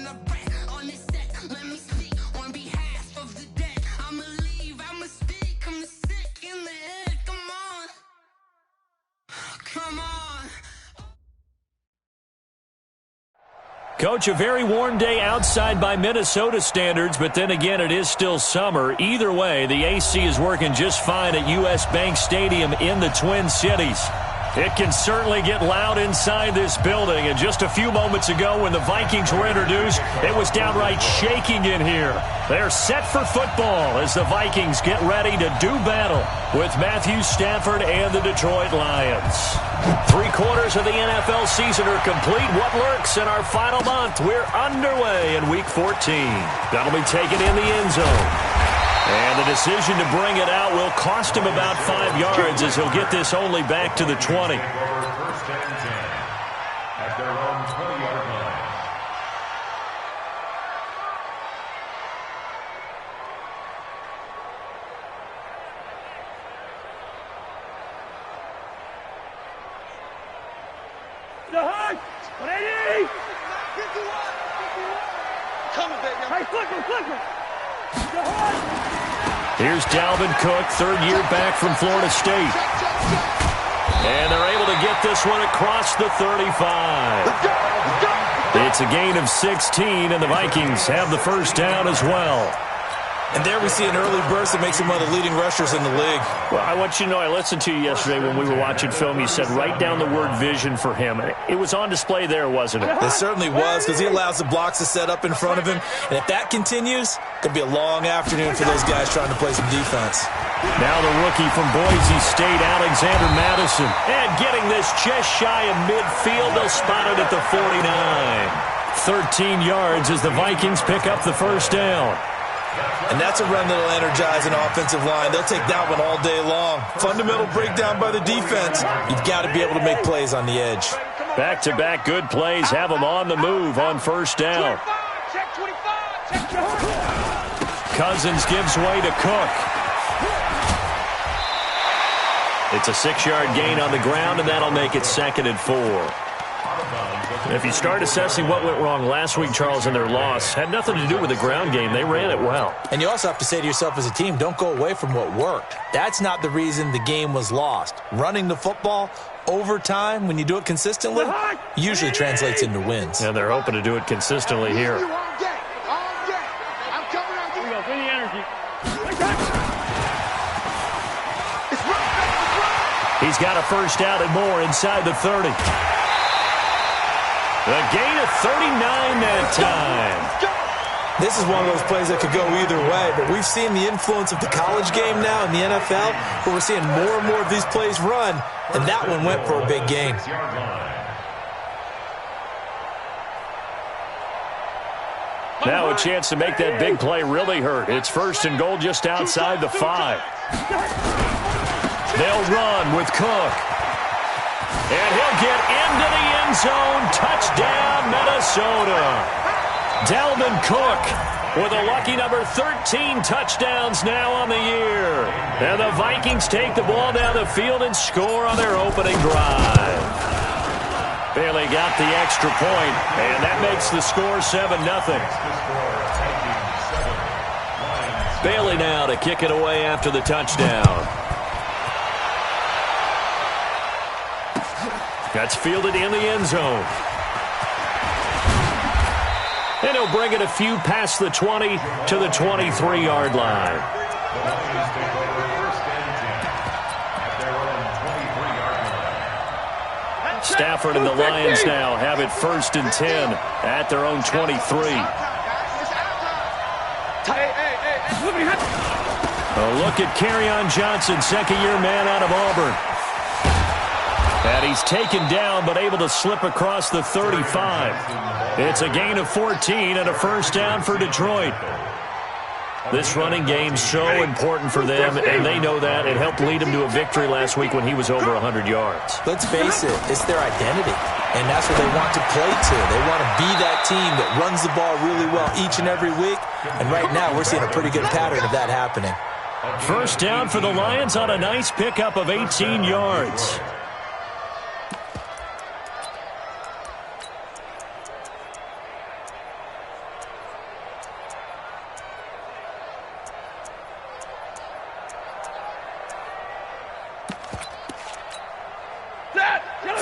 celebrate on this set. Let me speak on behalf of the dead. I'ma leave, I'ma speak, I'm the sick in the head. Come on, come on. Coach, a very warm day outside by Minnesota standards, but then again, it is still summer. Either way, the AC is working just fine at U.S. Bank Stadium in the Twin Cities. It can certainly get loud inside this building, and just a few moments ago when the Vikings were introduced, it was downright shaking in here. They're set for football as the Vikings get ready to do battle with Matthew Stafford and the Detroit Lions. 3/4 of the NFL season are complete. What lurks in our final month? We're underway in Week 14. That'll be taken in the end zone. And the decision to bring it out will cost him about 5 yards as he'll get this only back to the 20. At their own 20-yard line. The hug! Ready? Coming, baby. Hey, flicker! The hug! Here's Dalvin Cook, third year back from Florida State. And they're able to get this one across the 35. It's a gain of 16, and the Vikings have the first down as well. And there we see an early burst that makes him one of the leading rushers in the league. Well, I want you to know, I listened to you yesterday when we were watching film. You said write down the word vision for him. It was on display there, wasn't it? It certainly was, because he allows the blocks to set up in front of him. And if that continues, it could be a long afternoon for those guys trying to play some defense. Now the rookie from Boise State, Alexander Madison. And getting this just shy of midfield, they'll spot it at the 49. 13 yards as the Vikings pick up the first down. And that's a run that'll energize an offensive line. They'll take that one all day long. Fundamental breakdown by the defense. You've got to be able to make plays on the edge. Back-to-back good plays have them on the move on first down. Cousins gives way to Cook. It's a 6-yard gain on the ground, and that'll make it 2nd and 4. If you start assessing what went wrong last week, Charles, in their loss, had nothing to do with the ground game. They ran it well. And you also have to say to yourself as a team, don't go away from what worked. That's not the reason the game was lost. Running the football over time, when you do it consistently, usually translates into wins. And they're hoping to do it consistently here. He's got a first down and more inside the 30. A gain of 39 that time. This is one of those plays that could go either way, but we've seen the influence of the college game now in the NFL, where we're seeing more and more of these plays run, and that one went for a big gain. Now a chance to make that big play really hurt. It's 1st and goal just outside the 5. They'll run with Cook. And he'll get into the end zone. Touchdown, Minnesota. Dalvin Cook with a lucky number 13 touchdowns now on the year. And the Vikings take the ball down the field and score on their opening drive. Bailey got the extra point, and that makes the score 7-0. Bailey now to kick it away after the touchdown. That's fielded in the end zone. And he'll bring it a few past the 20 to the 23-yard line. Stafford and the Lions now have it 1st and 10 at their own 23. A look at Kerryon Johnson, second-year man out of Auburn. And he's taken down but able to slip across the 35. It's a gain of 14 and a first down for Detroit. This running game's so important for them, and they know that. It helped lead them to a victory last week when he was over 100 yards. Let's face it, it's their identity, and that's what they want to play to. They want to be that team that runs the ball really well each and every week, and right now we're seeing a pretty good pattern of that happening. First down for the Lions on a nice pickup of 18 yards.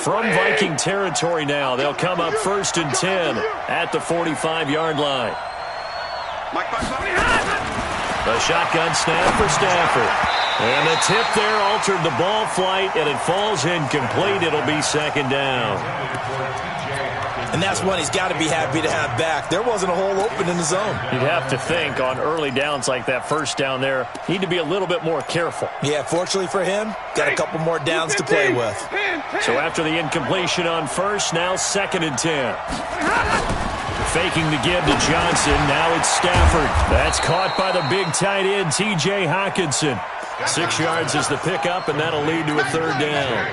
From Viking territory now, they'll come up 1st and 10 at the 45-yard line. The shotgun snap for Stafford. And the tip there altered the ball flight, and it falls incomplete. It'll be 2nd down. And that's one he's got to be happy to have back. There wasn't a hole open in the zone. You'd have to think on early downs like that, 1st down there, need to be a little bit more careful. Yeah, fortunately for him, got a couple more downs to play with. So after the incompletion on 1st, now 2nd and 10. Faking the give to Johnson. Now it's Stafford. That's caught by the big tight end, T.J. Hockenson. 6 yards is the pickup, and that'll lead to a 3rd down.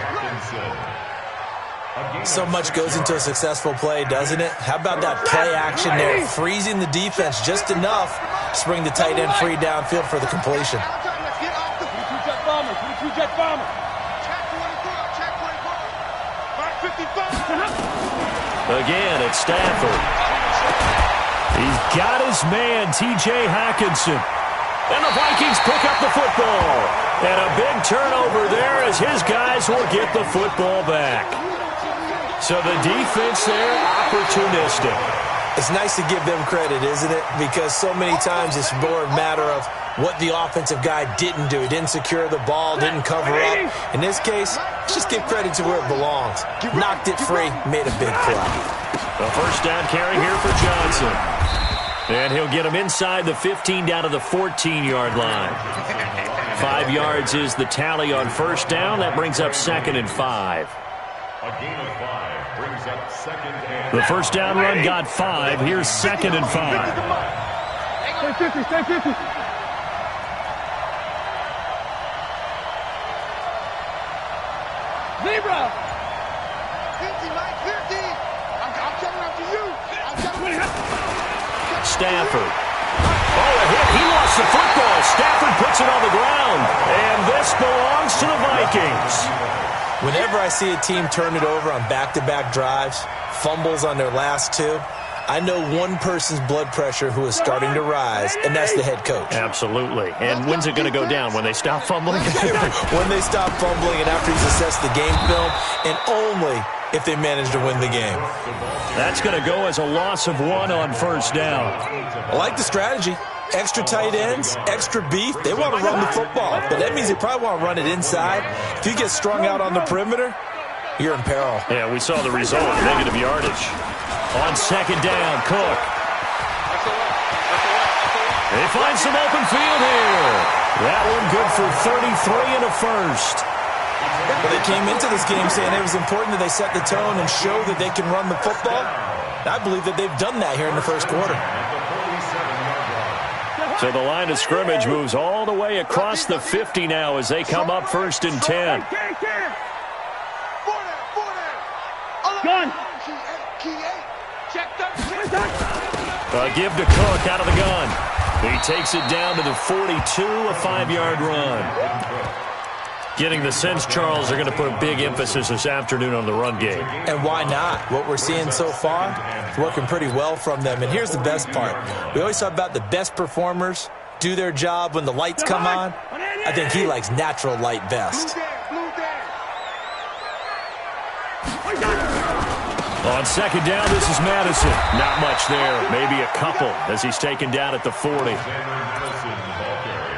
So much goes into a successful play, doesn't it? How about that play action there, freezing the defense just enough to bring the tight end free downfield for the completion. Again, it's Stafford. He's got his man, T.J. Hockenson. And the Vikings pick up the football. And a big turnover there as his guys will get the football back. So the defense there, opportunistic. It's nice to give them credit, isn't it? Because so many times it's more a matter of what the offensive guy didn't do. He didn't secure the ball, didn't cover up. In this case, let's just give credit to where it belongs. Knocked it free, made a big play. The 1st down carry here for Johnson. And he'll get him inside the 15 down to the 14-yard line. 5 yards is the tally on 1st down. That brings up 2nd and 5. A gain of 5 brings up 2nd and... The 1st down run got 5. Here's 2nd and 5. Stay 50, stay 50. Zebra! 50, Mike, 50. I'm coming up to you. Stafford. Oh, a hit. He lost the football. Stafford puts it on the ground. And this belongs to the Vikings. Whenever I see a team turn it over on back-to-back drives, fumbles on their last 2, I know one person's blood pressure who is starting to rise, and that's the head coach. Absolutely. And when's it going to go down? When they stop fumbling? When they stop fumbling and after he's assessed the game film, and only if they manage to win the game. That's going to go as a loss of 1 on 1st down. I like the strategy. Extra tight ends, extra beef. They want to run the football, but that means they probably want to run it inside. If you get strung out on the perimeter, you're in peril. Yeah, we saw the result, negative yardage. On 2nd down, Cook. They find some open field here. That one good for 33 and a 1st. Well, they came into this game saying it was important that they set the tone and show that they can run the football. I believe that they've done that here in the 1st quarter. So the line of scrimmage moves all the way across the 50 now as they come up 1st and 10. Gun! A give to Cook out of the gun. He takes it down to the 42, a 5-yard run. Getting the sense, Charles, they're going to put a big emphasis this afternoon on the run game. And why not? What we're seeing so far is working pretty well from them. And here's the best part. We always talk about the best performers do their job when the lights come on. I think he likes natural light best. On 2nd down, this is Madison. Not much there. Maybe a couple as he's taken down at the 40.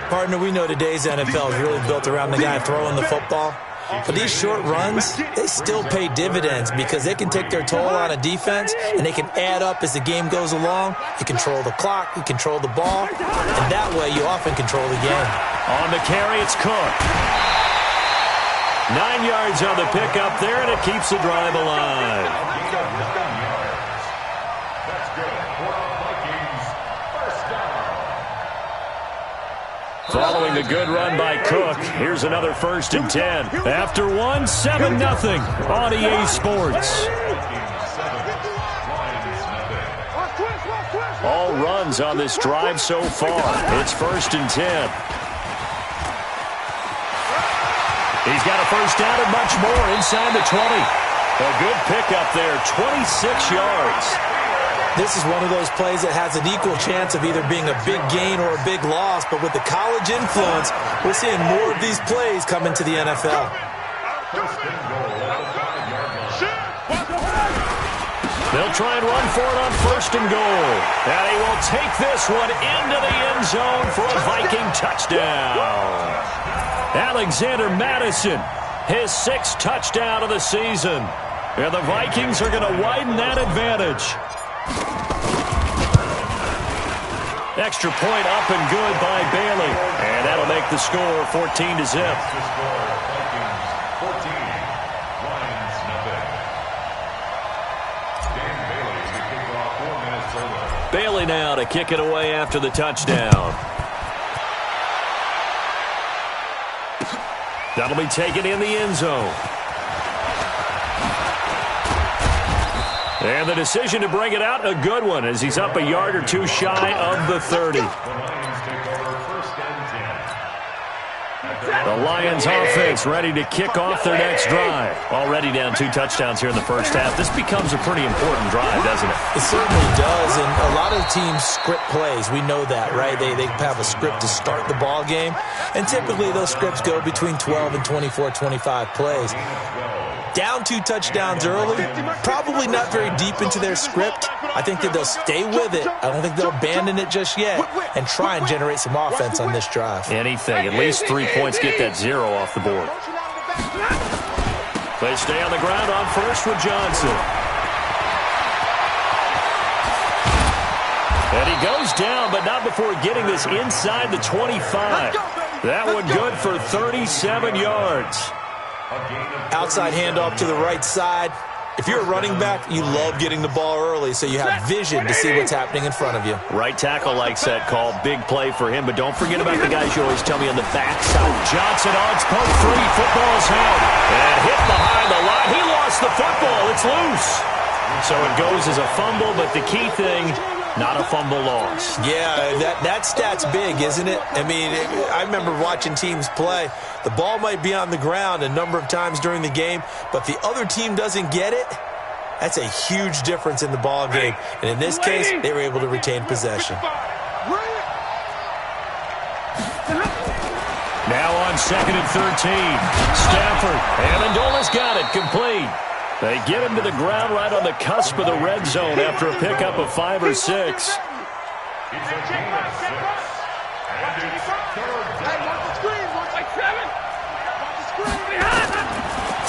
Partner, we know today's NFL is really built around the guy throwing the football. But these short runs, they still pay dividends because they can take their toll on a defense and they can add up as the game goes along. You control the clock, you control the ball, and that way you often control the game. On the carry, it's Cook. 9 yards on the pickup there, and it keeps the drive alive. That's good for the Vikings. 1st down. Following the good run by Cook, here's another 1st and 10. After 1, 7-0 on EA Sports. All runs on this drive so far. It's 1st and 10. He's got a 1st down and much more inside the 20. A good pickup there, 26 yards. This is one of those plays that has an equal chance of either being a big gain or a big loss, but with the college influence, we're seeing more of these plays come into the NFL. They'll try and run for it on 1st and goal. And he will take this one into the end zone for a Viking touchdown. Alexander Mattison, his 6th touchdown of the season. And the Vikings are going to widen that advantage. Extra point up and good by Bailey. And that'll make the score 14-0. Bailey now to kick it away after the touchdown. That'll be taken in the end zone. And the decision to bring it out, a good one, as he's up a yard or two shy of the 30. The Lions offense ready to kick off their next drive. Already down 2 touchdowns here in the first half. This becomes a pretty important drive, doesn't it? It certainly does, and a lot of teams script plays. We know that, right? They have a script to start the ball game, and typically those scripts go between 12 and 24, 25 plays. Down 2 touchdowns early, probably not very deep into their script. I think that they'll stay with it. I don't think they'll abandon it just yet and try and generate some offense on this drive. Anything. At least 3 points, get that 0 off the board. They stay on the ground on 1st with Johnson. And he goes down, but not before getting this inside the 25. That one good for 37 yards. Outside handoff to the right side. If you're a running back, you love getting the ball early so you have vision to see what's happening in front of you. Right tackle likes that call. Big play for him, but don't forget about the guys you always tell me on the backside. Johnson odds poke 3. Football's held. And hit behind the line. He lost the football. It's loose. So it goes as a fumble, but the key thing, not a fumble loss. Yeah, that stat's big, isn't it? I mean, I remember watching teams play. The ball might be on the ground a number of times during the game, but the other team doesn't get it. That's a huge difference in the ball game. And in this case, they were able to retain possession. Now on 2nd and 13. Stafford. Amendola's got it. Complete. They get him to the ground right on the cusp of the red zone after a pickup of 5 or 6.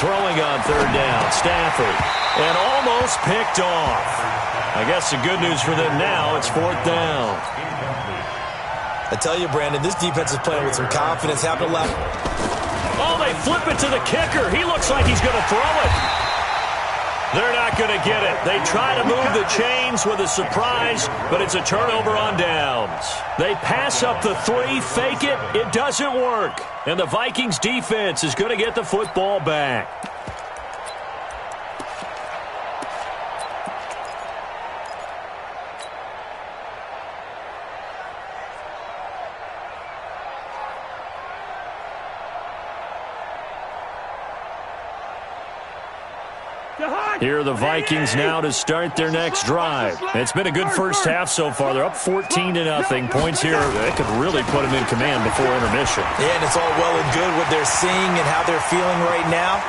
Throwing on 3rd down, Stafford. And almost picked off. I guess the good news for them now, it's 4th down. I tell you, Brandon, this defense is playing with some confidence. Happened left. Oh, they flip it to the kicker. He looks like he's going to throw it. They're not going to get it. They try to move the chains with a surprise, but it's a turnover on downs. They pass up the 3, fake it. It doesn't work. And the Vikings defense is going to get the football back. Here are the Vikings now to start their next drive. It's been a good first half so far. They're up 14-0. Points here, they could really put them in command before intermission. Yeah, and it's all well and good what they're seeing and how they're feeling right now.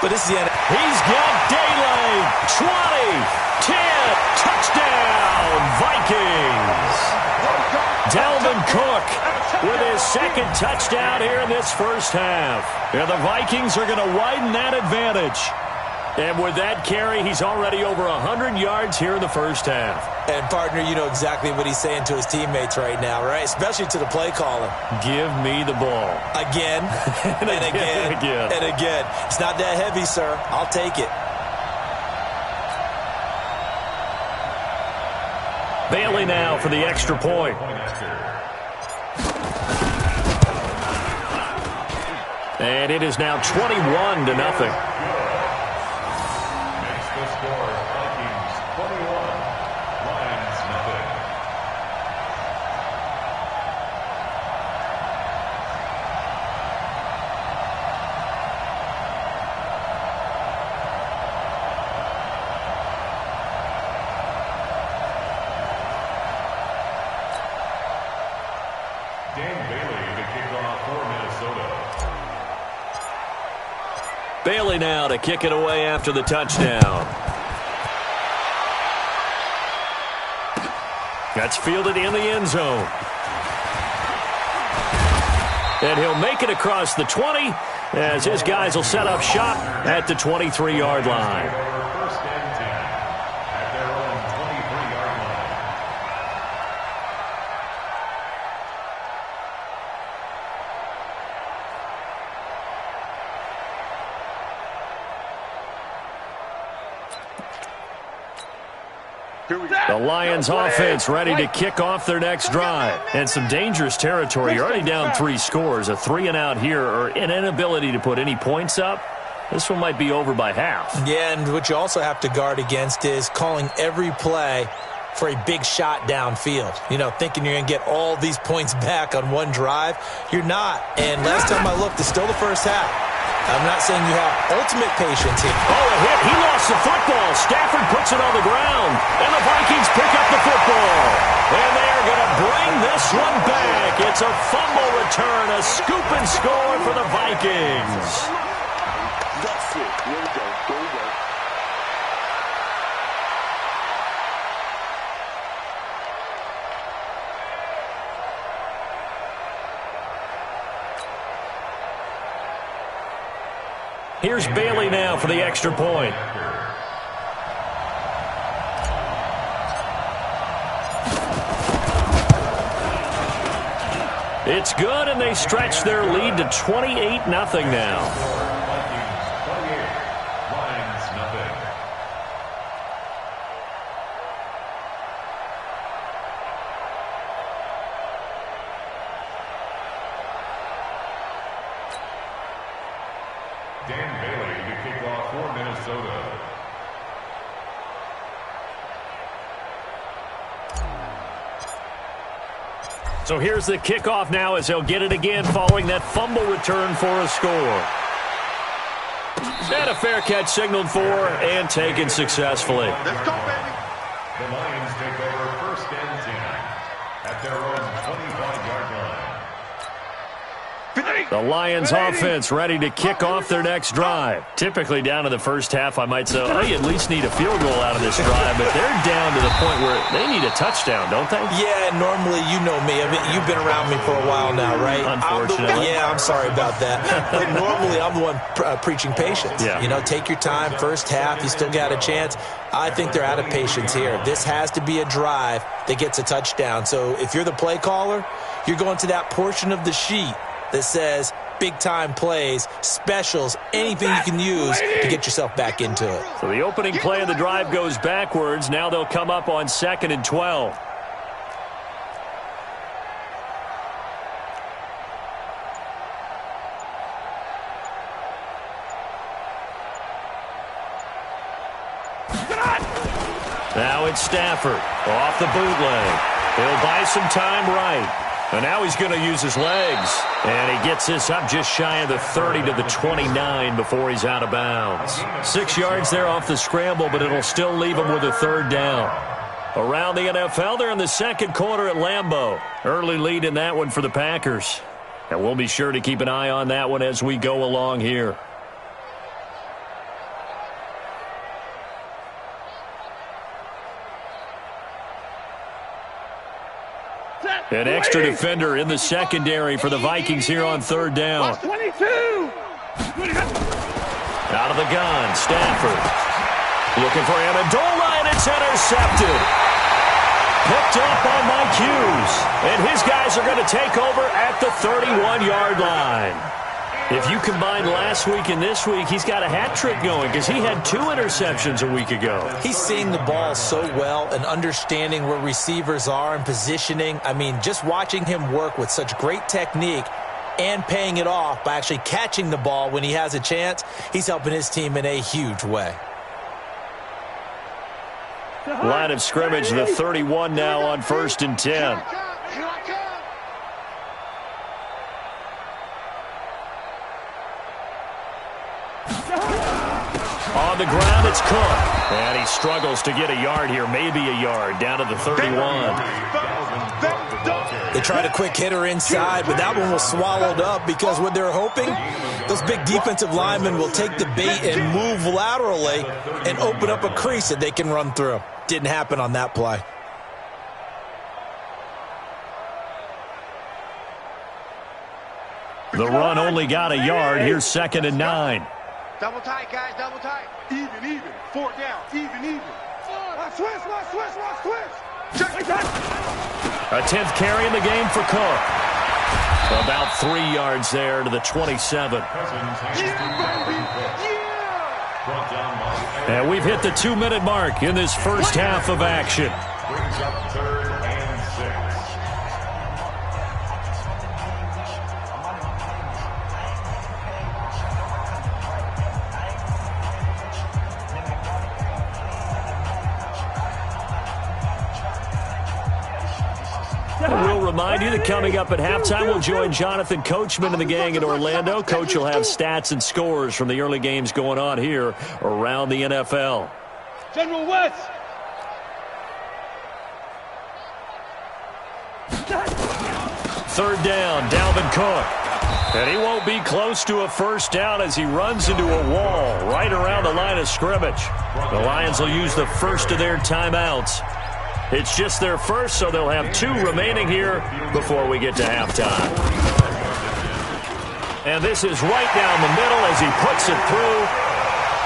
But this is the end. He's got daylight. 20, 10, touchdown, Vikings. Dalvin Cook with his 2nd touchdown here in this first half. And the Vikings are going to widen that advantage. And with that carry, he's already over 100 yards here in the first half. And, partner, you know exactly what he's saying to his teammates right now, right? Especially to the play caller. Give me the ball. Again, and again, and again. It's not that heavy, sir. I'll take it. Bailey now for the extra point. And it is now 21-0. Bailey now to kick it away after the touchdown. That's fielded in the end zone. And he'll make it across the 20 as his guys will set up shop at the 23-yard line. First and 10 at their own 23-yard line. The Lions offense ready to kick off their next drive. And some dangerous territory. You're already down 3 scores. A 3-and-out here or an inability to put any points up. This one might be over by half. Yeah, and what you also have to guard against is calling every play for a big shot downfield. You know, thinking you're going to get all these points back on one drive. You're not. And last time I looked, it's still the first half. I'm not saying you have ultimate patience here. Oh, a hit. He lost the football. Stafford puts it on the ground. And the Vikings pick up the football. And they are going to bring this one back. It's a fumble return, a scoop and score for the Vikings. That's it. Here we go. Go, go. Here's Bailey now for the extra point. It's good, and they stretch their lead to 28-0 now. Dan Bailey to kick off for Minnesota. So here's the kickoff now as he'll get it again following that fumble return for a score. And a fair catch signaled for and taken successfully. Let's go, baby. The Lions take over first and 10 at their own 25-yard line. The Lions offense ready to kick off their next drive. Typically down to the first half, I might say, oh, you at least need a field goal out of this drive, but they're down to the point where they need a touchdown, don't they? Yeah, normally, you know me. I mean, you've been around me for a while now, right? Unfortunately. I'm sorry about that. But normally, I'm the one preaching patience. Yeah. You know, take your time. First half, you still got a chance. I think they're out of patience here. This has to be a drive that gets a touchdown. So if you're the play caller, you're going to that portion of the sheet that says big-time plays, specials, anything you can use to get yourself back into it. So the opening play of the drive goes backwards. Now they'll come up on 2nd and 12. Now it's Stafford off the bootleg. He'll buy some time right. And now he's going to use his legs. And he gets this up just shy of the 30 to the 29 before he's out of bounds. 6 yards there off the scramble, but it'll still leave him with a 3rd down. Around the NFL, they're in the second quarter at Lambeau. Early lead in that one for the Packers. And we'll be sure to keep an eye on that one as we go along here. An extra defender in the secondary for the Vikings here on 3rd down. 22. Out of the gun, Stafford. Looking for Amendola, and it's intercepted. Picked up on Mike Hughes. And his guys are going to take over at the 31-yard line. If you combine last week and this week, he's got a hat trick going because he had 2 interceptions a week ago. He's seeing the ball so well and understanding where receivers are and positioning. I mean, just watching him work with such great technique and paying it off by actually catching the ball when he has a chance, he's helping his team in a huge way. Line of scrimmage, the 31 now on 1st and 10. Here I come. On the ground, it's Cook. And he struggles to get a yard here, maybe a yard, down to the 31. They tried a quick hitter inside, but that one was swallowed up because what they're hoping, those big defensive linemen will take the bait and move laterally and open up a crease that they can run through. Didn't happen on that play. The run only got a yard. Here's 2nd and 9. Double tight, guys, double tight. Even. 4th down, even. Watch switch. Check it out. A 10th carry in the game for Cook. About 3 yards there to the 27. And we've hit the 2-minute mark in this first half of action. Brings up 3rd and 6. We'll remind you that coming up at halftime, we'll join Jonathan Coachman and the gang in Orlando. Coach will have stats and scores from the early games going on here around the NFL. General West. 3rd down, Dalvin Cook. And he won't be close to a first down as he runs into a wall right around the line of scrimmage. The Lions will use the first of their timeouts. It's just their first, so they'll have 2 remaining here before we get to halftime. And this is right down the middle as he puts it through.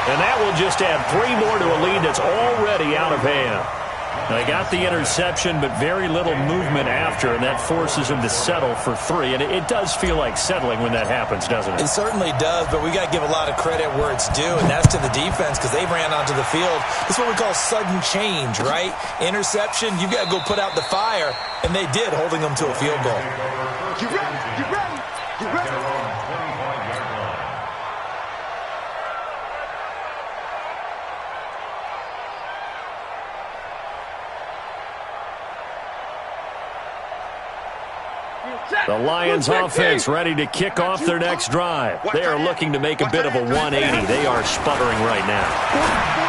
And that will just add 3 more to a lead that's already out of hand. They got the interception, but very little movement after, and that forces him to settle for 3. And it does feel like settling when that happens, doesn't it? It certainly does, but we got to give a lot of credit where it's due, and that's to the defense because they ran onto the field. It's what we call sudden change, right? Interception, you've got to go put out the fire, and they did, holding them to a field goal. Get ready. The Lions offense ready to kick off their next drive. They are looking to make a bit of a 180. They are sputtering right now.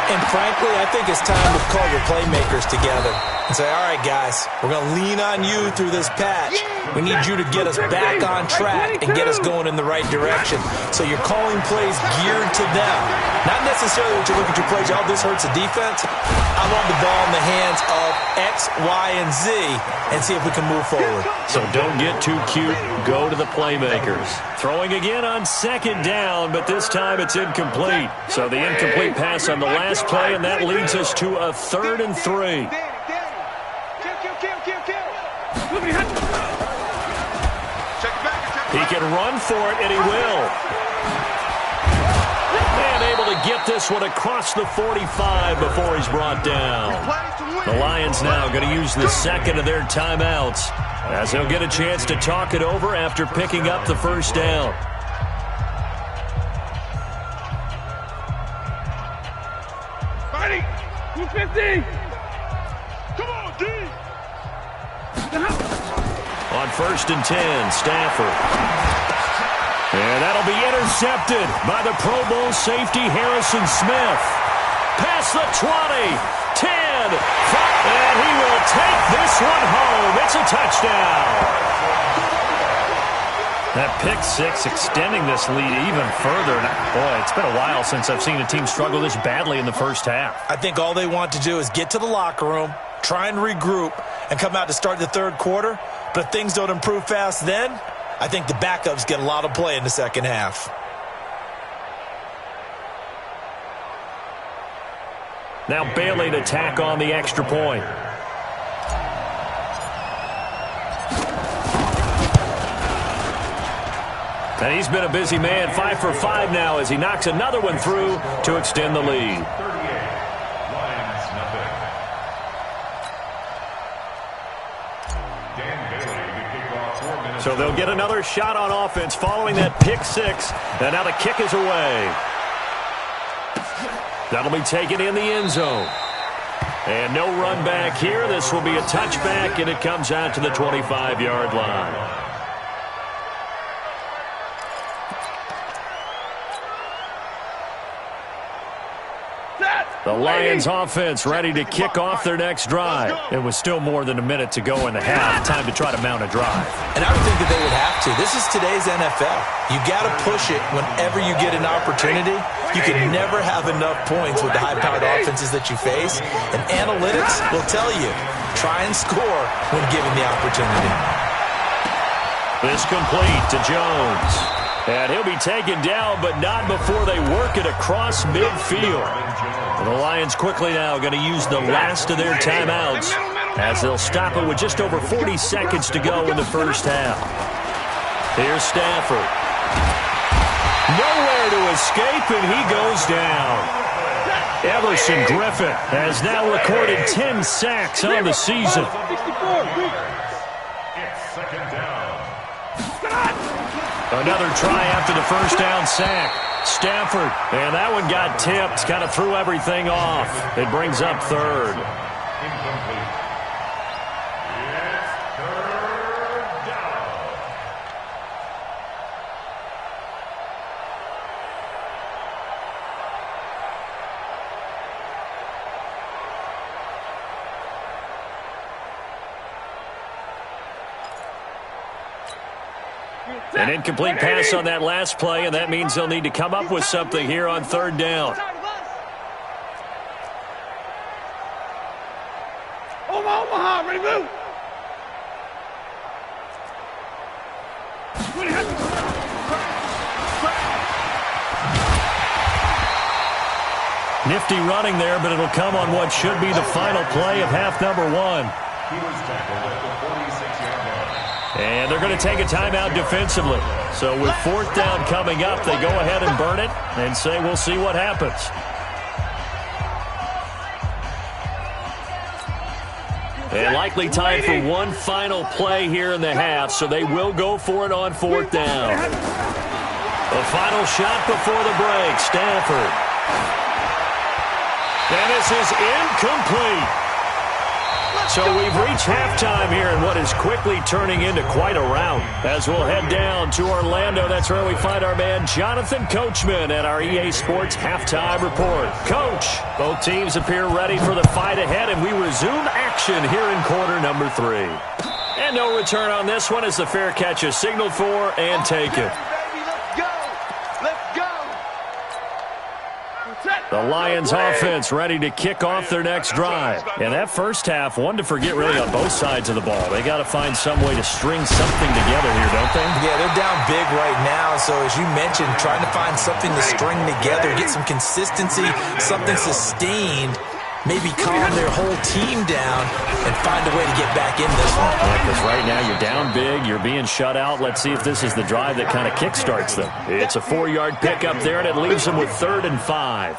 And frankly, I think it's time to call your playmakers together and say, all right, guys, we're going to lean on you through this patch. We need you to get us back on track and get us going in the right direction. So you're calling plays geared to them. Not necessarily that you look at your plays, oh, this hurts the defense. I want the ball in the hands of X, Y, and Z and see if we can move forward. So don't get too cute. Go to the playmakers. Throwing again on 2nd down, but this time it's incomplete. So the incomplete pass on the last play, and that leads us to a 3rd and 3. He can run for it, and he will. And able to get this one across the 45 before he's brought down. The Lions now going to use the 2nd of their timeouts as they'll get a chance to talk it over after picking up the first down. Ready? 250. Come on, D. On 1st and 10, Stafford. And that'll be intercepted by the Pro Bowl safety Harrison Smith. Past the 20, 10, 5, and he will take this one home. It's a touchdown. That pick 6 extending this lead even further. Boy, it's been a while since I've seen a team struggle this badly in the first half. I think all they want to do is get to the locker room, try and regroup, and come out to start the 3rd quarter. But if things don't improve fast then, I think the backups get a lot of play in the second half. Now Bailey to tack on the extra point. And he's been a busy man, 5 for 5 now as he knocks another one through to extend the lead. 38, Lions nothing. Dan Bailey to kick off 4 minutes. So they'll get another shot on offense following that pick 6. And now the kick is away. That'll be taken in the end zone. And no run back here. This will be a touchback, and it comes out to the 25-yard line. The Lions offense ready to kick off their next drive. It was still more than a minute to go in the half. Time to try to mount a drive. And I would think that they would have to. This is today's NFL. You got to push it whenever you get an opportunity. You can never have enough points with the high-powered offenses that you face. And analytics will tell you, try and score when given the opportunity. This complete to Jones. And he'll be taken down, but not before they work it across midfield. And the Lions quickly now going to use the last of their timeouts as they'll stop it with just over 40 seconds to go in the first half. Here's Stafford. Nowhere to escape, and he goes down. Everson Griffin has now recorded 10 sacks on the season. It's second down. Another try after the first down sack. Stafford, and that one got tipped, kind of threw everything off. It brings up third. Incomplete. It's third down. An incomplete pass on that last play, and that means they'll need to come up with something here on third down. Omaha, ready, move. Nifty running there, but it'll come on what should be the final play of half number one. He was tackled at the 46-yard line. And they're going to take a timeout defensively. So with fourth down coming up, they go ahead and burn it and say we'll see what happens. And likely time for one final play here in the half, so they will go for it on fourth down. The final shot before the break, Stafford. And this is incomplete. So we've reached halftime here in what is quickly turning into quite a rout. As we'll head down to Orlando, that's where we find our man Jonathan Coachman at our EA Sports Halftime Report. Coach, both teams appear ready for the fight ahead, and we resume action here in quarter number 3. And no return on this one as the fair catch is signaled for and taken. The Lions offense ready to kick off their next drive. And that first half, one to forget really on both sides of the ball. They got to find some way to string something together here, don't they? Yeah, they're down big right now. So as you mentioned, trying to find something to string together, get some consistency, something sustained, maybe calm their whole team down and find a way to get back in this one. Yeah, because right now you're down big, you're being shut out. Let's see if this is the drive that kind of kickstarts them. It's a 4-yard pickup there, and it leaves them with 3rd and 5.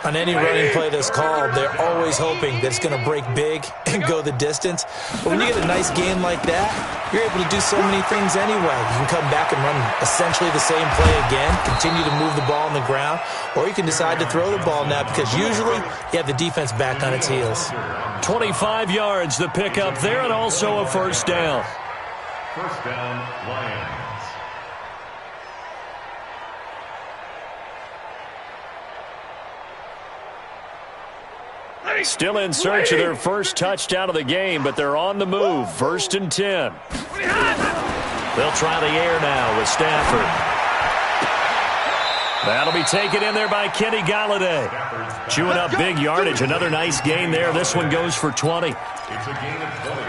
On any running play that's called, they're always hoping that it's going to break big and go the distance. But when you get a nice game like that, you're able to do so many things anyway. You can come back and run essentially the same play again, continue to move the ball on the ground, or you can decide to throw the ball now because usually you have the defense back on its heels. 25 yards, the pickup there, and also a first down. First down, Lions. Still in search of their first touchdown of the game, but they're on the move. 1st and 10. They'll try the air now with Stafford. That'll be taken in there by Kenny Golladay. Chewing up big yardage. Another nice gain there. This one goes for 20. It's a gain of 20.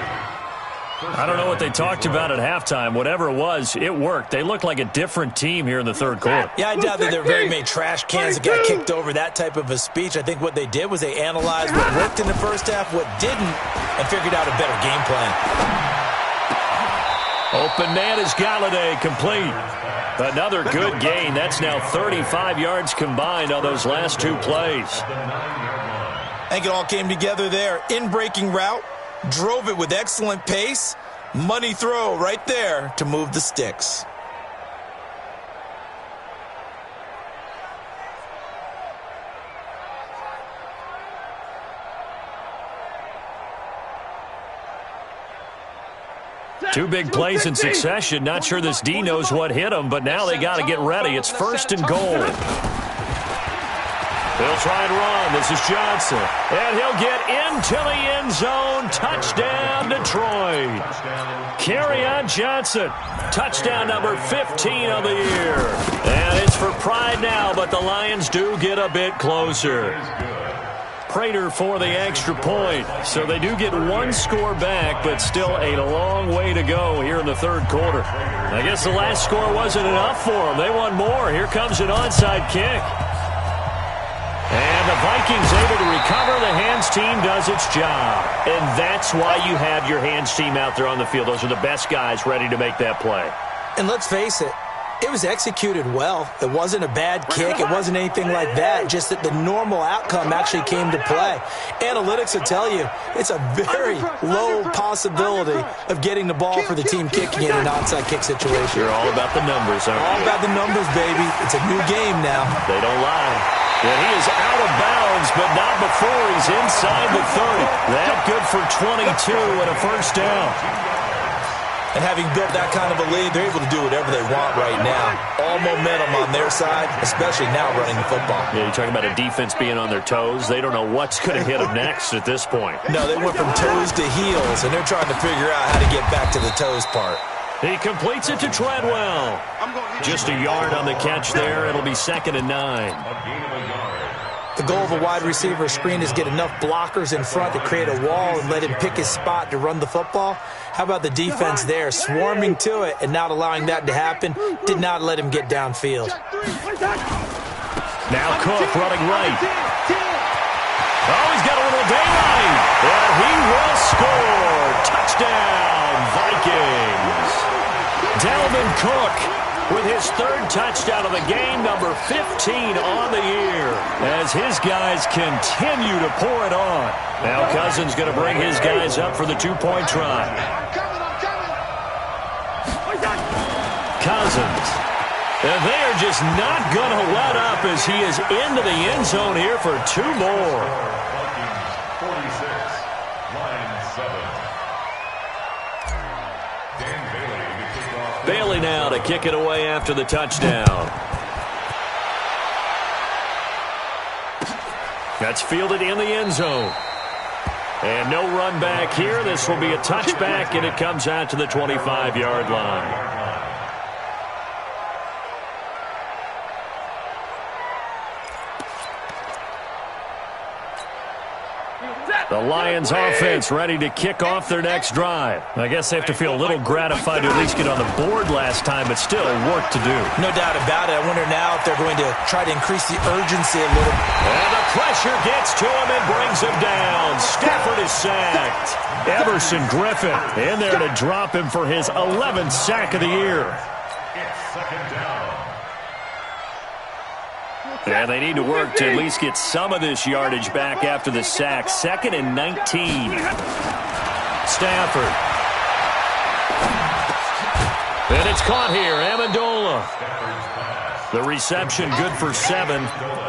I don't know what they talked about at halftime. Whatever it was, it worked. They look like a different team here in the third quarter. Yeah, I doubt that there are very many trash cans that got kicked over, that type of a speech. I think what they did was they analyzed what worked in the first half, what didn't, and figured out a better game plan. Open man is Golladay, complete. Another good gain. That's now 35 yards combined on those last 2 plays. I think it all came together there. In-breaking route. Drove it with excellent pace. Money throw right there to move the sticks. Two big plays in succession. Not sure this D knows what hit him, but now they got to get ready. It's 1st and goal. They'll try and run. This is Johnson. And he'll get into the end zone. Touchdown, Detroit. Kerryon Johnson. Touchdown number 15 of the year. And it's for pride now, but the Lions do get a bit closer. Prater for the extra point. So they do get one score back, but still a long way to go here in the third quarter. I guess the last score wasn't enough for them. They want more. Here comes an onside kick. And the Vikings able to recover. The hands team does its job. And that's why you have your hands team out there on the field. Those are the best guys ready to make that play. And let's face it, it was executed well. It wasn't a bad kick. It wasn't anything like that. Just that the normal outcome actually came to play. Analytics will tell you it's a very low possibility of getting the ball for the team kicking in an onside kick situation. You're all about the numbers, aren't you? All about the numbers, baby. It's a new game now. They don't lie. And he is out of bounds, but not before he's inside the 30. That good for 22 and a first down. And having built that kind of a lead, they're able to do whatever they want right now. All momentum on their side, especially now running the football. Yeah, you're talking about a defense being on their toes. They don't know what's going to hit them next at this point. No, they went from toes to heels, and they're trying to figure out how to get back to the toes part. He completes it to Treadwell. Just a yard on the catch there. It'll be 2nd and 9. The goal of a wide receiver screen is get enough blockers in front to create a wall and let him pick his spot to run the football. How about the defense there, swarming to it and not allowing that to happen? Did not let him get downfield. Now Cook running right. Oh, he's got a little daylight. And he will score. Touchdown, Vikings. Dalvin Cook with his 3rd touchdown of the game, number 15 on the year, as his guys continue to pour it on. Now Cousins going to bring his guys up for the 2-point try. Cousins. And they are just not going to let up as he is into the end zone here for 2 more. 46, line 7. Bailey now to kick it away after the touchdown. That's fielded in the end zone. And no run back here. This will be a touchback, and it comes out to the 25-yard line. The Lions offense ready to kick off their next drive. I guess they have to feel a little gratified to at least get on the board last time, but still work to do. No doubt about it. I wonder now if they're going to try to increase the urgency a little. And the pressure gets to him and brings him down. Stafford is sacked. Everson Griffin in there to drop him for his 11th sack of the year. It's 2nd down. And they need to work to at least get some of this yardage back after the sack. 2nd and 19. Stafford. And it's caught here. Amendola. The reception good for 7.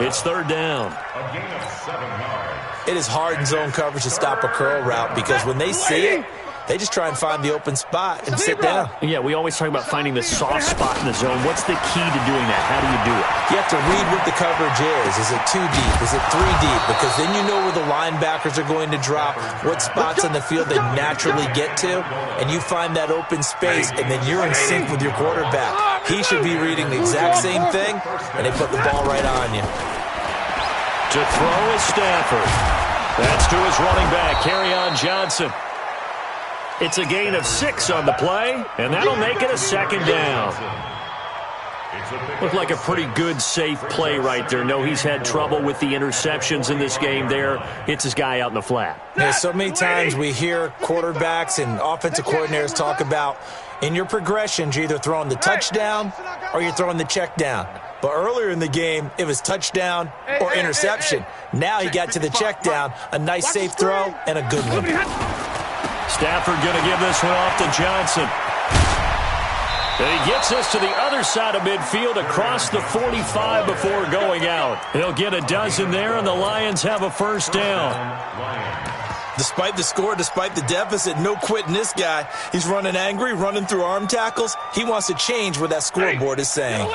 It's 3rd down. A gain of 7 yards. It is hard in zone coverage to stop a curl route because when they see it, they just try and find the open spot and sit down. Yeah, we always talk about finding the soft spot in the zone. What's the key to doing that? How do you do it? You have to read what the coverage is. Is it 2 deep? Is it 3 deep? Because then you know where the linebackers are going to drop, what spots on the field they naturally get to, and you find that open space, and then you're in sync with your quarterback. He should be reading the exact same thing, and they put the ball right on you. To throw is Stafford. That's to his running back, Kerryon Johnson. It's a gain of 6 on the play, and that'll make it a 2nd down. Looked like a pretty good, safe play right there. No, he's had trouble with the interceptions in this game there. Hits his guy out in the flat. Yeah, so many times we hear quarterbacks and offensive coordinators talk about in your progressions, you're either throwing the touchdown or you're throwing the check down. But earlier in the game, it was touchdown or interception. Now he got to the check down, a nice safe throw, and a good one. Stafford going to give this one off to Johnson. And he gets us to the other side of midfield across the 45 before going out. He'll get a dozen there, and the Lions have a first down. Despite the score, despite the deficit, no quitting this guy. He's running angry, running through arm tackles. He wants to change what that scoreboard is saying.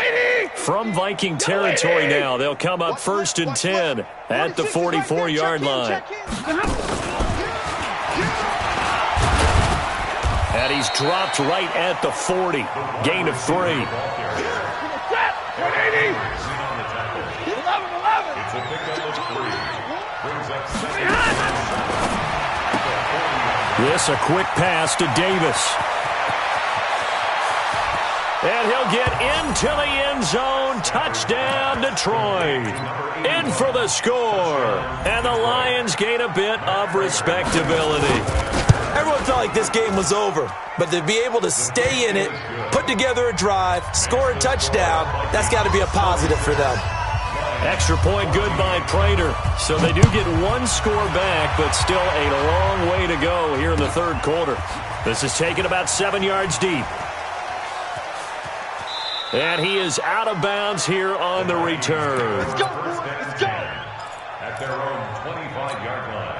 From Viking territory now, they'll come up 1st and 10 at the 44-yard line. And he's dropped right at the 40. Gain of 3. 180. 11. It's a pickup of 3. Brings up second and 10. This a quick pass to Davis. And he'll get into the end zone. Touchdown, Detroit. In for the score. And the Lions gain a bit of respectability. Everyone felt like this game was over, but to be able to stay in it, put together a drive, score a touchdown, that's got to be a positive for them. Extra point good by Prater. So they do get one score back, but still a long way to go here in the third quarter. This is taken about 7 yards deep. And he is out of bounds here on the return. Let's go, boys. Let's go. At their own 25-yard line.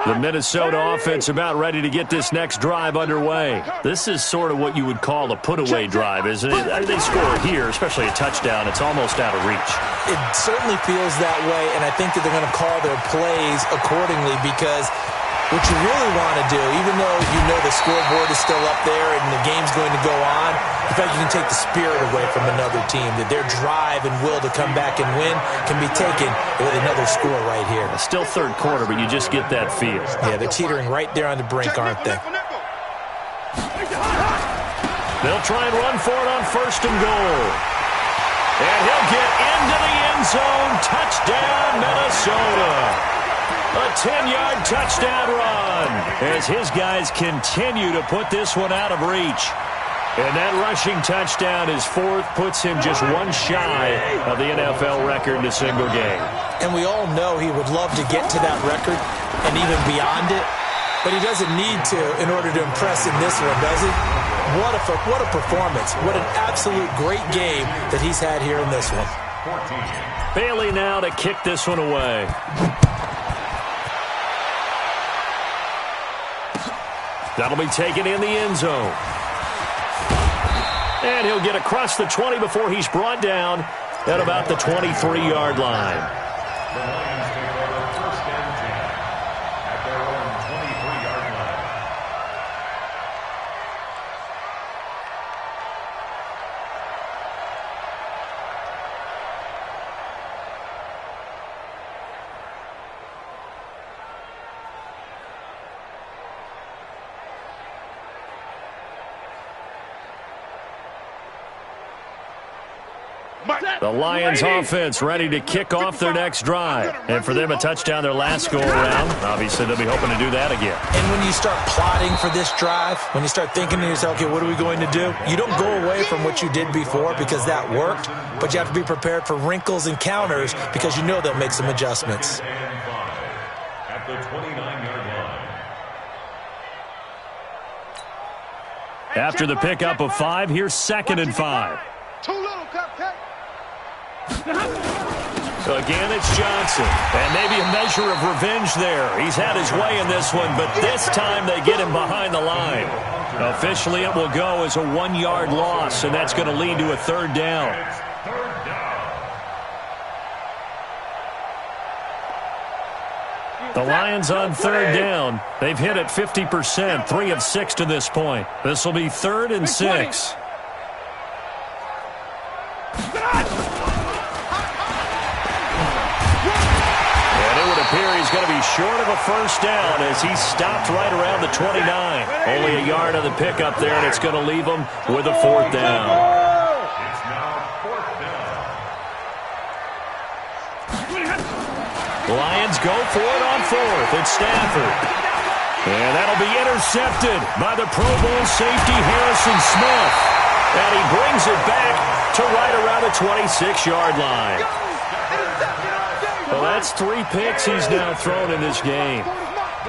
The Minnesota offense about ready to get this next drive underway. This is sort of what you would call a put-away drive, isn't it? They score here, especially a touchdown. It's almost out of reach. It certainly feels that way, and I think that they're going to call their plays accordingly because what you really want to do, even though you know the scoreboard is still up there and the game's going to go on, in fact, you can take the spirit away from another team, that their drive and will to come back and win can be taken with another score right here. Still third quarter, but you just get that feel. Yeah, they're teetering right there on the brink, aren't they? They'll try and run for it on first and goal. And he'll get into the end zone. Touchdown, Minnesota. A 10-yard touchdown run as his guys continue to put this one out of reach. And that rushing touchdown, his fourth, puts him just one shy of the NFL record in a single game. And we all know he would love to get to that record and even beyond it, but he doesn't need to in order to impress in this one, does he? What a performance. What an absolute great game that he's had here in this one. 14. Bailey now to kick this one away. That'll be taken in the end zone. And he'll get across the 20 before he's brought down at about the 23-yard line. The Lions take over first and 10 at their own 23-yard line. The Lions offense ready to kick off their next drive. And for them, a touchdown their last go-around. Obviously, they'll be hoping to do that again. And when you start plotting for this drive, when you start thinking to yourself, okay, what are we going to do? You don't go away from what you did before because that worked, but you have to be prepared for wrinkles and counters because you know they'll make some adjustments. And 5 at the 29-yard line. After the pickup of 5, here's 2nd and 5. Too little, Cupcake. Again, it's Johnson. And maybe a measure of revenge there. He's had his way in this one, but this time they get him behind the line. Officially, it will go as a 1-yard loss, and that's going to lead to a third down. It's third down. The Lions on third down. They've hit it 50%, 3 of 6 to this point. This will be 3rd and 6. He's going to be short of a first down as he stopped right around the 29. Only a yard on the pickup there, and it's going to leave him with a 4th down. It's now 4th down. Lions go for it on 4th. It's Stafford. And that'll be intercepted by the Pro Bowl safety Harrison Smith. And he brings it back to right around the 26-yard line. Well, that's 3 picks he's now thrown in this game.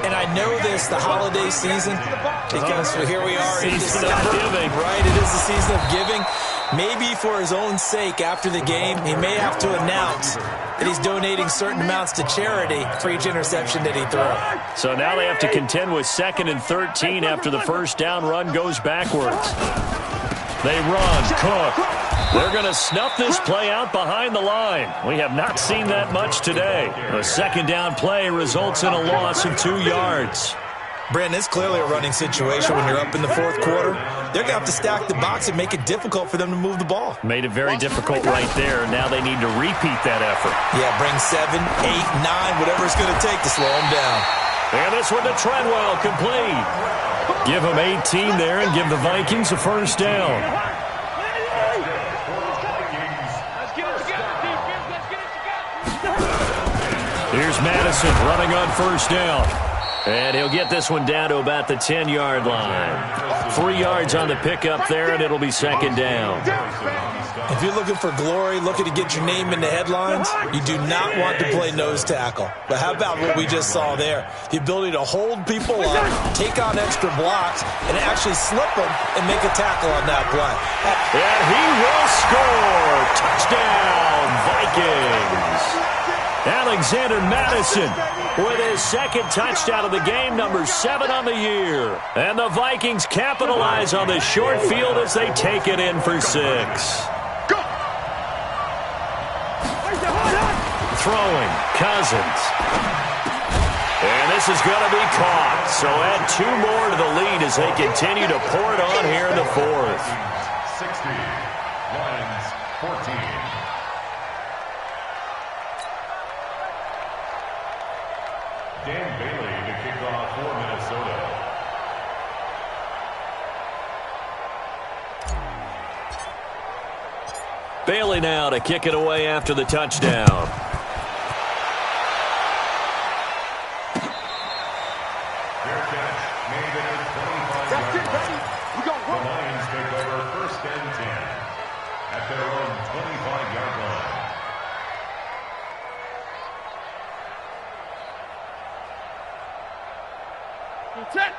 And I know this, the holiday season, because here we are in Season December. of giving. Right, it is the season of giving. Maybe for his own sake after the game, he may have to announce that he's donating certain amounts to charity for each interception that he throws. So now they have to contend with 2nd and 13 after the first down run goes backwards. They run, Cook. They're going to snuff this play out behind the line. We have not seen that much today. The 2nd down play results in a loss of 2 yards. Brandon, it's clearly a running situation when you're up in the fourth quarter. They're going to have to stack the box and make it difficult for them to move the ball. Made it very difficult right there. Now they need to repeat that effort. Yeah, bring 7, 8, 9, whatever it's going to take to slow them down. And this one to Treadwell, complete. Give them 18 there and give the Vikings a first down. Let's get it together, defense. Let's get it together. Here's Madison running on first down. And he'll get this one down to about the 10-yard line. 3 yards on the pickup there, and it'll be second down. If you're looking for glory, looking to get your name in the headlines, you do not want to play nose tackle. But how about what we just saw there? The ability to hold people up, take on extra blocks, and actually slip them and make a tackle on that play. And he will score. Touchdown, Vikings. Alexander Madison with his second touchdown of the game, number 7 on the year. And the Vikings capitalize on this short field as they take it in for 6. Throwing, Cousins. And this is going to be caught. So add 2 more to the lead as they continue to pour it on here in the fourth. 60, Lions 14. Dan Bailey to kick off for Minnesota. Bailey now to kick it away after the touchdown. Fair catch made at the 25-yard line. The Lions take over first and 10 at their own 25-yard line.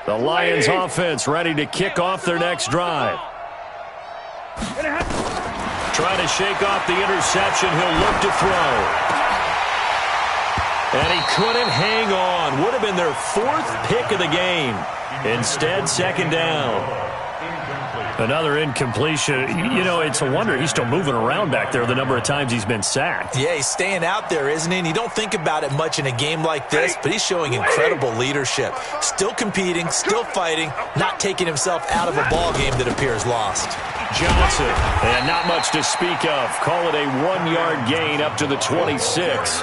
The Lions offense ready to kick off their next drive. Trying to shake off the interception. He'll look to throw. And he couldn't hang on. Would have been their 4th pick of the game. Instead, second down. Another incompletion. You know, it's a wonder he's still moving around back there the number of times he's been sacked. Yeah, he's staying out there, isn't he? And you don't think about it much in a game like this, but he's showing incredible leadership. Still competing, still fighting, not taking himself out of a ball game that appears lost. Johnson, and not much to speak of. Call it a 1-yard gain up to the 26.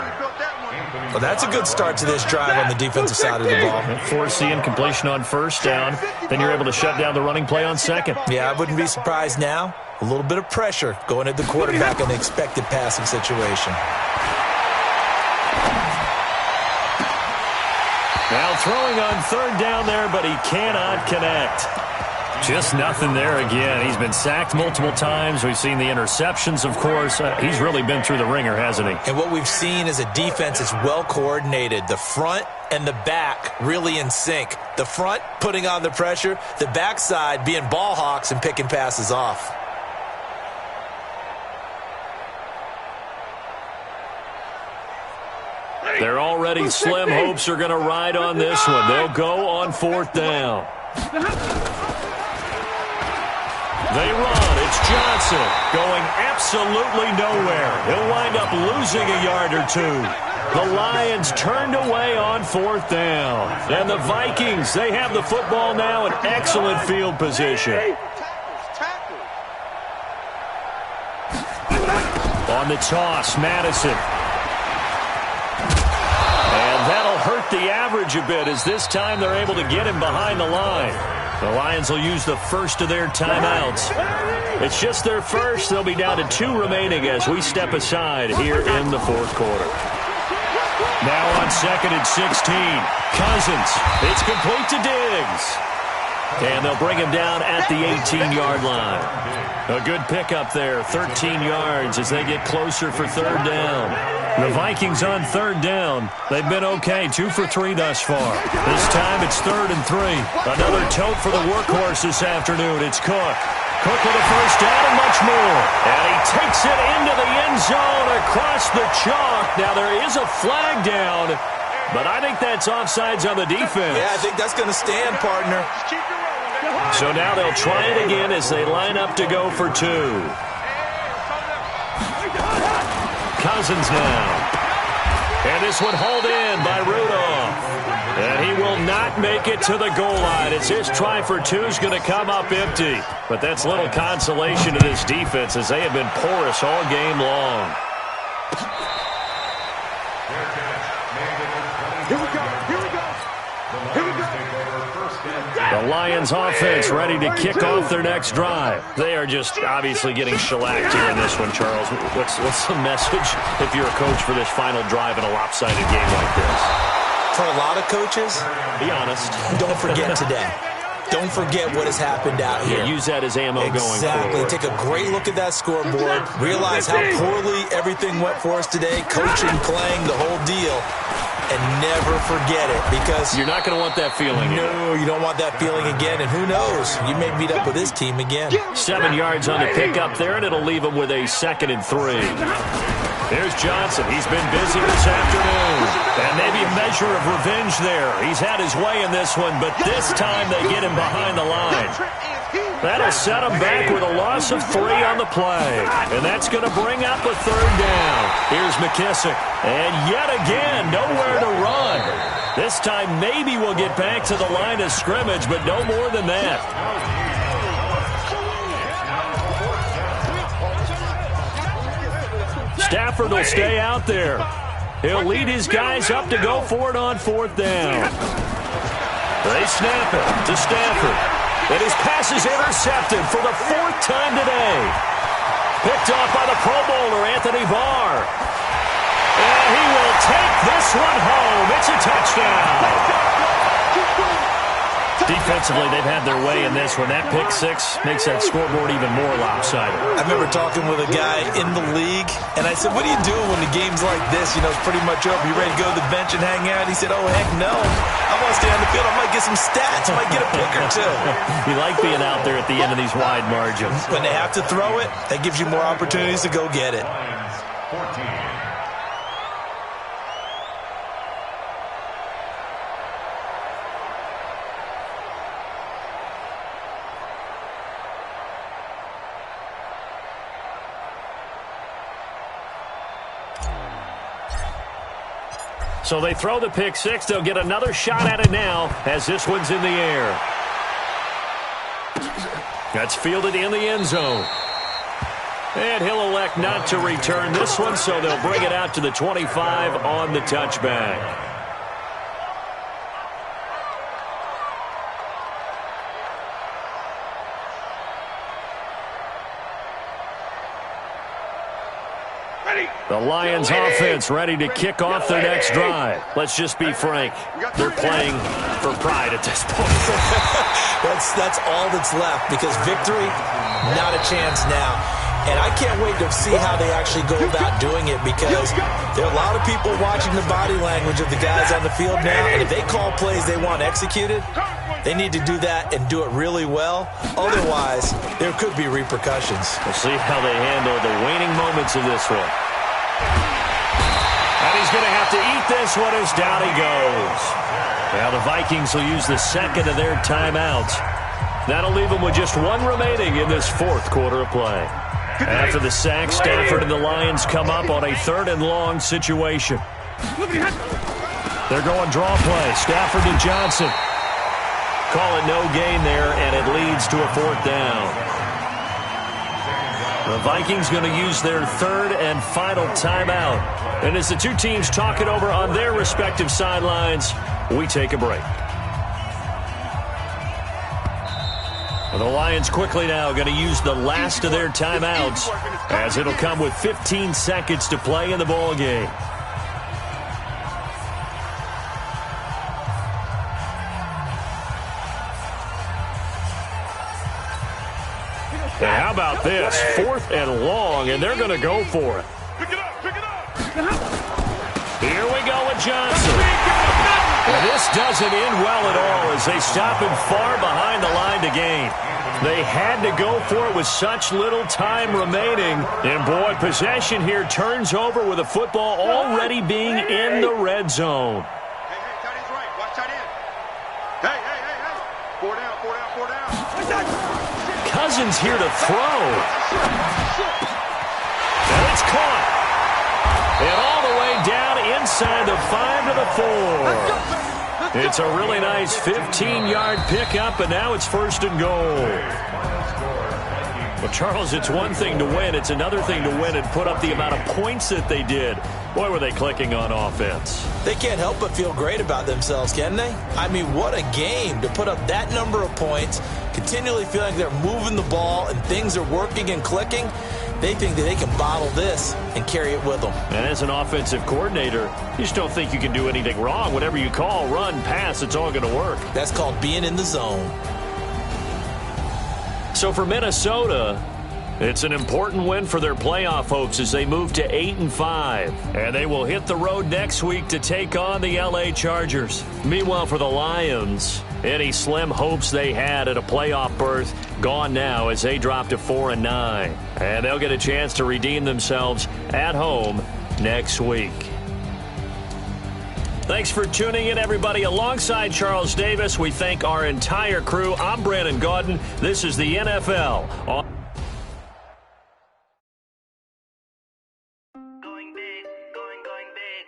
Well, that's a good start to this drive on the defensive side of the ball. Force the incompletion on first down. Then you're able to shut down the running play on second. Yeah, I wouldn't be surprised now. A little bit of pressure going at the quarterback in the expected passing situation. Now throwing on third down there, but he cannot connect. Just nothing there again. He's been sacked multiple times. We've seen the interceptions, of course. He's really been through the ringer, hasn't he? And what we've seen is a defense that's well coordinated. The front and the back really in sync. The front putting on the pressure, the backside being ball hawks and picking passes off. They're already slim hopes are going to ride on this one. They'll go on fourth down. They run. It's Johnson going absolutely nowhere. He'll wind up losing a yard or 2. The Lions turned away on fourth down. And the Vikings, they have the football now in excellent field position. On the toss, Madison. And that'll hurt the average a bit as this time they're able to get him behind the line. The Lions will use the first of their timeouts. It's just their first. They'll be down to 2 remaining as we step aside here in the fourth quarter. Now on second and 16. Cousins. It's complete to Diggs. And they'll bring him down at the 18-yard line. A good pickup there, 13 yards as they get closer for third down. The Vikings on third down. They've been okay, 2 for 3 thus far. This time it's 3rd and 3. Another tote for the workhorse this afternoon. It's Cook. Cook with a first down and much more. And he takes it into the end zone across the chalk. Now there is a flag down, but I think that's offsides on the defense. Yeah, I think that's going to stand, partner. So now they'll try it again as they line up to go for 2. Cousins now. And this one hauled in by Rudolph. And he will not make it to the goal line as his try for two is going to come up empty. But that's little consolation to this defense as they have been porous all game long. Here we go. Here we go. Here we go. The Lions offense ready to kick off their next drive. They are just obviously getting shellacked here in this one, Charles. What's the message if you're a coach for this final drive in a lopsided game like this? For a lot of coaches, Be honest. don't forget today. Don't forget what has happened out here. Use that as ammo going Exactly. forward. Take a great look at that scoreboard. Realize how poorly everything went for us today. Coaching, playing, the whole deal. And never forget it because You're not going to want that feeling. no, you don't want that feeling again. And who knows? You may meet up with this team again. 7 yards on the pickup there, and it'll leave him with a 2nd and 3. Here's Johnson. He's been busy this afternoon. And maybe a measure of revenge there. He's had his way in this one, but this time they get him behind the line. That'll set him back with a loss of 3 on the play. And that's going to bring up a 3rd down. Here's McKissick. And yet again, nowhere to run. This time maybe we'll get back to the line of scrimmage, but no more than that. Stafford will stay out there. He'll lead his guys up to go for it on 4th down. They snap it to Stafford. And his pass is intercepted for the 4th time today. Picked off by the Pro Bowler, Anthony Barr. And he will take this one home. It's a touchdown. Defensively, they've had their way in this one. That pick 6 makes that scoreboard even more lopsided. I remember talking with a guy in the league, and I said, what do you do when the game's like this? You know, it's pretty much over. You ready to go to the bench and hang out? He said, oh, heck no. I want to stay on the field. I might get some stats. I might get a pick or two. You like being out there at the end of these wide margins. When they have to throw it, that gives you more opportunities to go get it. 14. So they throw the pick 6. They'll get another shot at it now as this one's in the air. That's fielded in the end zone. And he'll elect not to return this one, so they'll bring it out to the 25 on the touchback. The Lions offense ready to kick off their next drive. Let's just be frank. They're playing for pride at this point. That's all that's left because victory, not a chance now. And I can't wait to see how they actually go about doing it because there are a lot of people watching the body language of the guys on the field now. And if they call plays they want executed, they need to do that and do it really well. Otherwise, there could be repercussions. We'll see how they handle the waning moments of this one. And he's going to have to eat this one as down he goes. Now the Vikings will use the 2nd of their timeouts. That'll leave them with just 1 remaining in this 4th quarter of play. After the sack, Stafford and the Lions come up on a 3rd and long situation. They're going draw play. Stafford to Johnson. Call it no gain there, and it leads to a 4th down. The Vikings going to use their 3rd and final timeout. And as the two teams talk it over on their respective sidelines, we take a break. And the Lions quickly now going to use the last of their timeouts as it'll come with 15 seconds to play in the ball game. And how about this? 4th and long, and they're going to go for it. Pick it up, pick it up. Here we go with Johnson. And this doesn't end well at all as they stop him far behind the line to gain. They had to go for it with such little time remaining. And, boy, possession here turns over with the football already being in the red zone. Hey, tight end's right. Watch tight end. Hey. 4 down, 4 down, 4 down. Cousins here to throw. And it's caught. And all the way down inside the 5 to the 4. It's a really nice 15-yard pickup, and now it's 1st and goal. Well, Charles, it's one thing to win. It's another thing to win and put up the amount of points that they did. Boy, were they clicking on offense. They can't help but feel great about themselves, can they? I mean, what a game to put up that number of points, continually feeling like they're moving the ball and things are working and clicking. They think that they can bottle this and carry it with them. And as an offensive coordinator, you just don't think you can do anything wrong. Whatever you call, run, pass, it's all going to work. That's called being in the zone. So for Minnesota, it's an important win for their playoff hopes as they move to 8-5. And they will hit the road next week to take on the LA Chargers. Meanwhile, for the Lions, any slim hopes they had at a playoff berth gone now as they drop to 4-9. And they'll get a chance to redeem themselves at home next week. Thanks for tuning in, everybody. Alongside Charles Davis, we thank our entire crew. I'm Brandon Gaudin. This is the NFL on Going big, going big.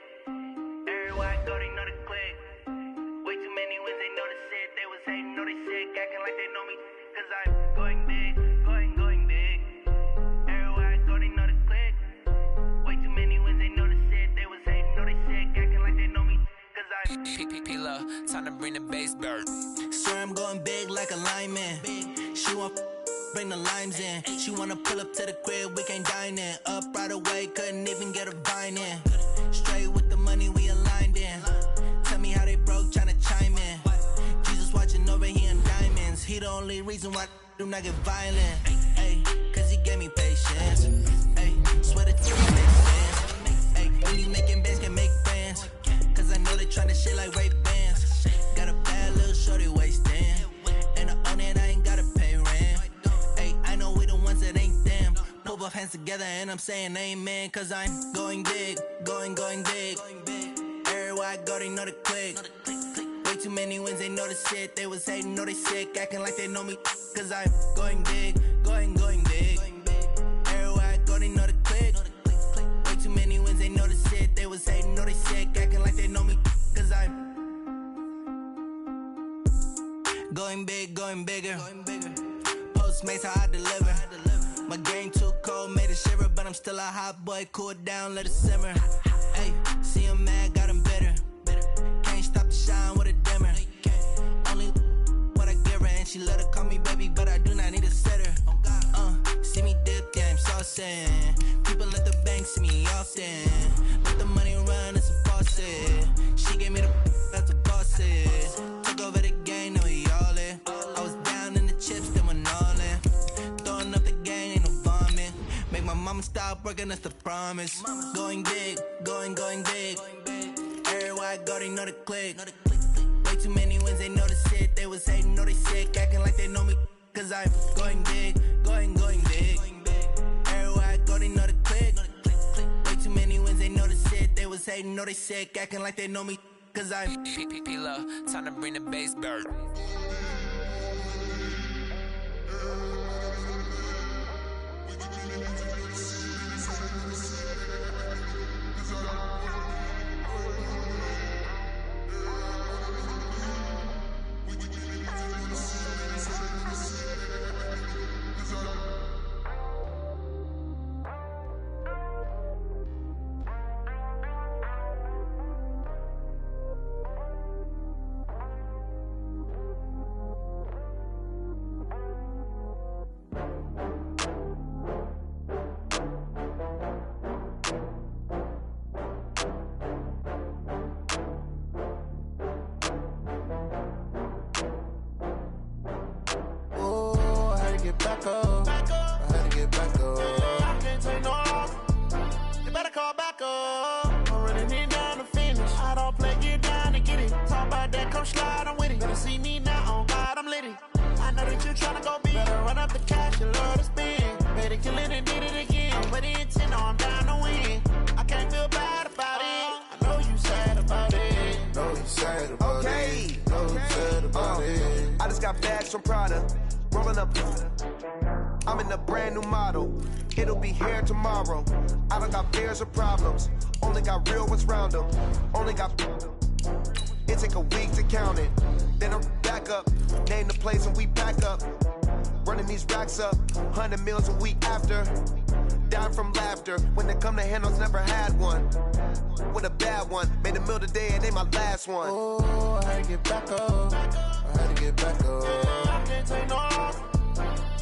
Everybody already know the click. Way too many wins, they know the shit. They was hating, know they sick, acting like they know me. Cause I'm going big, going big. Everybody already know the click. Way too many wins, they know the shit. They was hating, know they sick, acting like they know me. Cause I'm P-P-P-Love, time to bring the bass bird. swear I'm going big like a lineman. She want bring the limes in. She wanna pull up to the crib, we can't dine in. Up right away, couldn't even get a vine in. Straight with the money we aligned in. Tell me how they broke, tryna chime in. Jesus watching over here in diamonds. He the only reason why do not get violent. Ay, cause he gave me patience. Ay, swear that you make sense. Ay, when you making bands can make friends. Cause I know they tryna shit like Ray Bans. Got a bad little shorty wasting. And I own it, I ain't gotta pay rent. Ay, I know we the ones that ain't them. Pull both hands together and I'm saying amen. Cause I'm going big, going big. Everywhere I go, they know the click. Way too many wins, they know the shit. They was hating, know they sick, acting like they know me. Cause I'm going big, going big. Everywhere I go, they know the click. Way too many wins, they know the shit. They was hating, know they sick, acting like they know me. Cause I'm going big, going bigger. Postmates, how I deliver. My game too cold, made it shiver, but I'm still a hot boy. Cool it down, let it simmer. Hey, see him mad, got him bitter. Can't stop the shine with a dimmer. Only what I give her, and she let her call me baby, but I do not need a sitter. See me dip, yeah, I'm saucing. People at the bank see me often. Let the money run, it's a faucet. She gave me the that's a boss it. Took over the game, now we all in. I was down in the chips, then went all in. Throwing up the game, ain't no vomit. Make my mama stop working, that's the promise. Going big, going big. Everywhere I go, they know the click. Way too many wins, they know the shit. They was hating, know they sick, acting like they know me. Cause I'm going big, going big. Everywhere I go, they know the click. Way too many wins, they know the shit. They was hating, know they sick, acting like they know me. Cause I'm P-P-P-Love, time to bring the bass bird. Back up. I had to get back up. I can't take no loss. You better call back up. I'm running it down to finish. I don't play, get down to get it. Talk about that, come slide, I'm with it. Better see me now, on God, I'm lit it. I know that you tryna go big. Better run up the cash, you love to spend. Better kill it and did it again. But the intent, no, I'm down to win. I can't feel bad about it. I know you sad about it. Know you sad about it. Know you sad about it. I just got bags from Prada. Rolling up, I'm in a brand new model. It'll be here tomorrow. I don't got fears or problems. Only got real ones round them. Only got It take a week to count it. Then I'm back up, name the place and we pack up. Running these racks up, 100 meals a week after. Dying from laughter, when they come to handles, never had one. With a bad one, made a meal today and they my last one. Oh, I had to get back up. I had to get back up. I can't take no loss.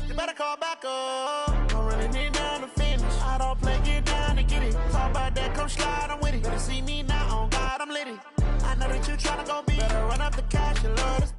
You better call back up. Don't really need down to finish. I don't play, get down to get it. Talk about that, come slide, I'm with it. Better see me now, on God, I'm litty. I know that you tryna go be. Better run up the cash, you love this.